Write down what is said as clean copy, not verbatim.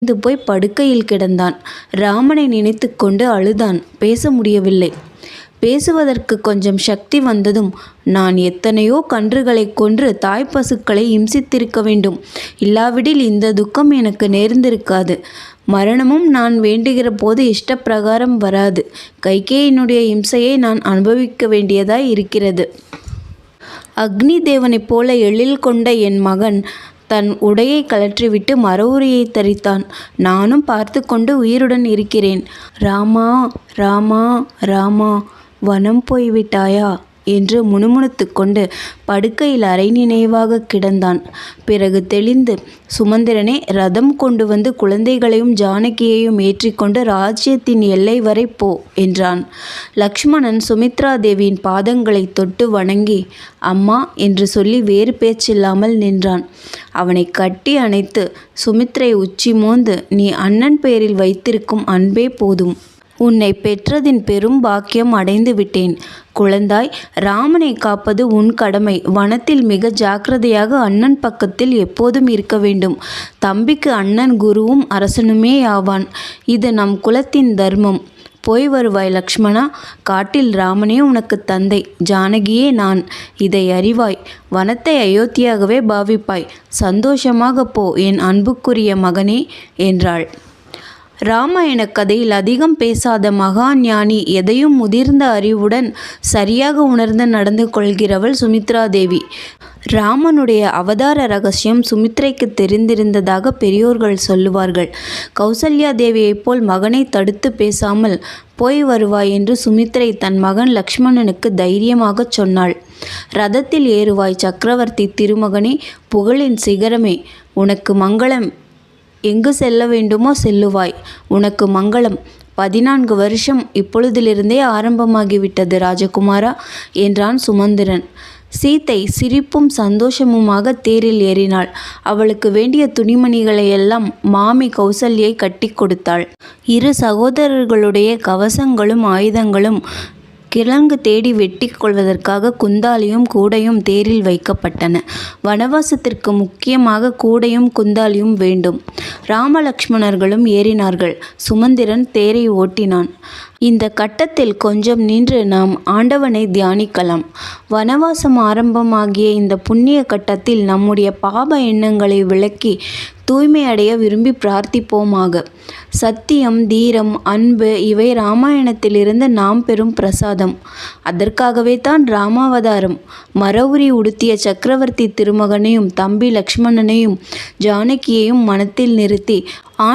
போய் படுக்கையில் கிடந்தான். ராமனை நினைத்து கொண்டு அழுதான். பேச முடியவில்லை. பேசுவதற்கு கொஞ்சம் சக்தி வந்ததும், நான் எத்தனையோ கன்றுகளைக் கொன்று தாய்ப்பசுக்களை இம்சித்திருக்க வேண்டும். இல்லாவிடில் இந்த துக்கம் எனக்கு நேர்ந்திருக்காது. மரணமும் நான் வேண்டுகிற போது இஷ்டப்பிரகாரம் வராது. கைகேயினுடைய இம்சையை நான் அனுபவிக்க வேண்டியதாய் இருக்கிறது. அக்னி தேவனைப் போல எழில் கொண்ட என் மகன் தன் உடையை கழற்றிவிட்டு மர உரியை தரித்தான். நானும் பார்த்து கொண்டு உயிருடன் இருக்கிறேன். ராமா, ராமா, ராமா, வனம் போய்விட்டாயா என்று முணுமுணுத்து கொண்டு படுக்கையில் அரை நினைவாக கிடந்தான். பிறகு தெளிந்து, சுமந்திரனே, ரதம் கொண்டு வந்து குழந்தைகளையும் ஜானகியையும் ஏற்றிக்கொண்டு ராஜ்யத்தின் எல்லை வரை போ என்றான். லக்ஷ்மணன் சுமித்ரா தேவியின் பாதங்களை தொட்டு வணங்கி அம்மா என்று சொல்லி வேறு பேச்சில்லாமல் நின்றான். அவனை கட்டி அணைத்து சுமித்ரை உச்சி மோந்து, நீ அண்ணன் பெயரில் வைத்திருக்கும் அன்பே போதும். உன்னை பெற்றதின் பெரும் பாக்கியம் அடைந்து விட்டேன். குழந்தாய், ராமனை காப்பது உன் கடமை. வனத்தில் மிக ஜாக்கிரதையாக அண்ணன் பக்கத்தில் எப்போதும் இருக்க வேண்டும். தம்பிக்கு அண்ணன் குருவும் அரசனுமே ஆவான். இது நம் குலத்தின் தர்மம். போய் வருவாய் லக்ஷ்மணா. காட்டில் ராமனே உனக்கு தந்தை, ஜானகியே நான். இதை அறிவாய். வனத்தை அயோத்தியாகவே பாவிப்பாய். சந்தோஷமாக போ என் அன்புக்குரிய மகனே என்றாள். ராமாயண கதையில் அதிகம் பேசாத மகா ஞானி, எதையும் முதிர்ந்த அறிவுடன் சரியாக உணர்ந்து நடந்து கொள்கிறவள் சுமித்ரா தேவி. ராமனுடைய அவதார ரகசியம் சுமித்ரைக்கு தெரிந்திருந்ததாக பெரியோர்கள் சொல்லுவார்கள். கௌசல்யா தேவியைப் போல் மகனை தடுத்து பேசாமல் போய் வருவாய் என்று சுமித்ரை தன் மகன் லக்ஷ்மணனுக்கு தைரியமாகச் சொன்னாள். ரதத்தில் ஏறுவாய் சக்கரவர்த்தி திருமகனே, புகழின் சிகரமே, உனக்கு மங்களம். எங்கு செல்ல வேண்டுமோ செல்லுவாய். உனக்கு மங்களம். 14 வருஷம் இப்பொழுதிலிருந்தே ஆரம்பமாகிவிட்டது ராஜகுமாரா என்றான் சுமந்திரன். சீத்தை சிரிப்பும் சந்தோஷமுமாக தேரில் ஏறினாள். அவளுக்கு வேண்டிய துணிமணிகளையெல்லாம் மாமி கௌசல்யை கட்டி கொடுத்தாள். இரு சகோதரர்களுடைய கவசங்களும் ஆயுதங்களும் கிழங்கு தேடி வெட்டி கொள்வதற்காக குந்தாலியும் கூடையும் தேரில் வைக்கப்பட்டன. வனவாசத்திற்கு முக்கியமாக கூடையும் குந்தாலியும் வேண்டும். ராமலக்ஷ்மணர்களும் ஏறினார்கள். சுமந்திரன் தேரை ஓட்டினான். இந்த கட்டத்தில் கொஞ்சம் நின்று நாம் ஆண்டவனை தியானிக்கலாம். வனவாசம் ஆரம்பமாகிய இந்த புண்ணிய கட்டத்தில் நம்முடைய பாப எண்ணங்களை விலக்கி தூய்மை அடைய விரும்பி பிரார்த்திப்போமாக. சத்தியம், தீரம், அன்பு இவை ராமாயணத்திலிருந்து நாம் பெறும் பிரசாதம். அதற்காகவே தான் ராமாவதாரம். மர உரி உடுத்திய சக்கரவர்த்தி திருமகனையும் தம்பி லக்ஷ்மணனையும் ஜானகியையும் மனத்தில் நிறுத்தி